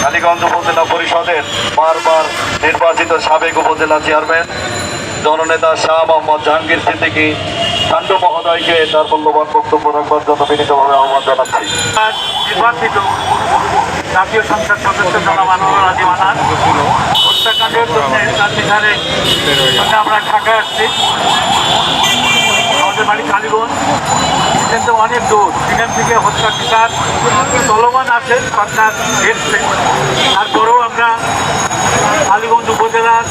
কালীগঞ্জ উপজেলা পরিষদের বারবার নির্বাচিত সাবেক উপজেলা চেয়ারম্যান জননেতা শাহ মোহাম্মদ জাহাঙ্গীর সিদ্দিকী সান্ডু মহোদয়কে তার মূল্যবান বক্তব্য রাখবার জন্য বিনীতভাবে আহ্বান জানাচ্ছি। নির্বাচিত জাতীয় সংসদ সদস্য জনাব আনোয়ার রাজি মান্নান হত্যাকাণ্ডের জন্য তার বিচারে আমরা ঢাকায় আসছি। আমাদের বাড়ি কালীগঞ্জ, কিন্তু অনেক দূর। সেখান থেকে হত্যার বিচার চলমান আছে, সরকার দেখছে। তারপরেও আমরা কালীগঞ্জ উপজেলার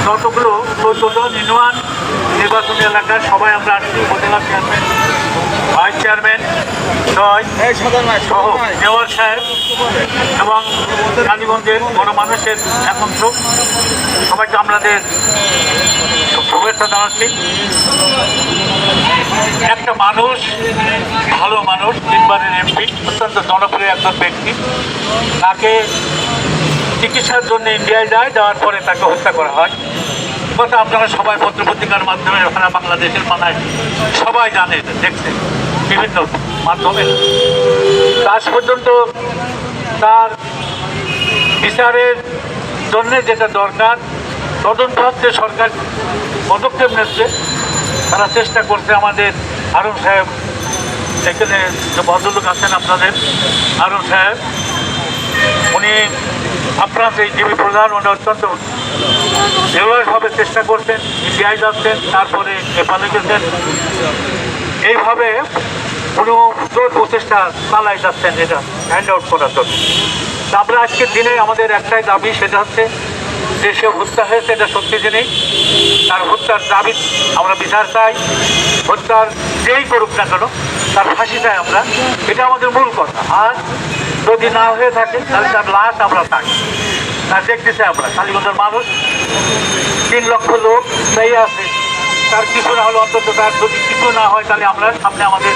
যতগুলো 14 ইউনিয়ন নির্বাচনী এলাকার সবাই আমরা আসছি। উপজেলা চেয়ারম্যান, ভাইস চেয়ারম্যান সহ মেয়র সাহেব এবং কালীগঞ্জের গণমানুষের এক অংশ সবাইকে আমাদের শুভেচ্ছা জানাচ্ছি। একটা মানুষ, ভালো মানুষ, 3 বারের এমপি, অত্যন্ত জনপ্রিয় একজন ব্যক্তি, তাকে চিকিৎসার জন্য ইন্ডিয়ায় যাওয়ার পরে তাকে হত্যা করা হয়। কথা আপনারা সবাই পত্রপত্রিকার মাধ্যমে, ওখানে বাংলাদেশের মানায় সবাই জানে, দেখছে বিভিন্ন মাধ্যমে। আজ পর্যন্ত তার বিচারের জন্য যেটা দরকার, তদন্ত হচ্ছে, সরকার পদক্ষেপ নিচ্ছে, তারা চেষ্টা করছে। আমাদের আরুন সাহেব, এখানে যে ভদ্রলোক আছেন আপনাদের, আরুন সাহেব, উনি আপনার এই ডিবি প্রধান, উনি অত্যন্ত নির্ভরভাবে চেষ্টা করছেন, ইন্ডিয়ায় যাচ্ছেন, তারপরে নেপালে গেছেন। এইভাবে কোনো প্রচেষ্টা চালাই যাচ্ছেন এটা হ্যান্ড আউট করার জন্য। আমরা আজকের দিনে আমাদের একটাই দাবি, সেটা হচ্ছে যে সে হত্যা হয়েছে এটা সত্যি জিনিস, তার হত্যার দাবি আমরা বিচার চাই। হত্যার যেই করুক না কেন তার ফাঁসি চাই আমরা, এটা আমাদের মূল কথা। আর যদি না হয়ে থাকে তাহলে তার লাশ আমরা থাকি, তার দেখতে চাই আমরা। কালীগঞ্জের মানুষ 3 লক্ষ লোক সেই আছে, তার কিছু না হলে অন্তত তার যদি কিছু না হয় তাহলে আমরা সামনে আমাদের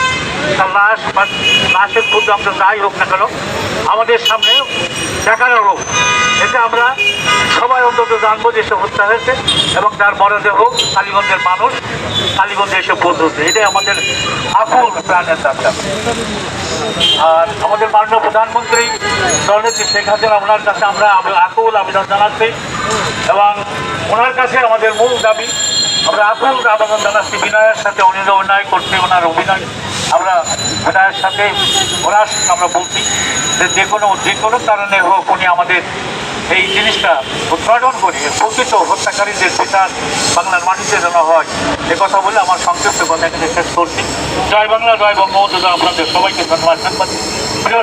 তার লাশ বা লাশের খুব আমরা যাই হোক না কেন আমাদের সামনে দেখানো হোক। এতে আমরা সবাই অন্তত জানবো যে সে হত্যা হয়েছে এবং তার মরদেহ কালীগঞ্জের মানুষ কালীগঞ্জে এসে পৌঁছচ্ছে। এটাই আমাদের আকুল প্রাণের দাবি। আর আমাদের মাননীয় প্রধানমন্ত্রী জননেত্রী শেখ হাসিনা, ওনার কাছে আমরা আকুল আবেদন জানাচ্ছি এবং ওনার কাছে আমাদের মূল দাবি, আমরা আকুল আবেদন জানাচ্ছি। বিনয়ের সাথে উনি অন্যায় করছে, ওনার অভিনয় আমরা বিনয়ের সাথে ওনার আমরা বলছি যে কোনো কারণে হোক উনি আমাদের এই জিনিসটা উদ্ঘাটন করে প্রকৃত হত্যাকারীদের বিচার বাংলার মাটিতে যেন হয়, এ কথা বলে আমার সংক্ষিপ্ত কথা এখানে শেষ করছি। জয় বাংলা, জয় বঙ্গবন্ধু। আপনাদের সবাইকে ধন্যবাদ।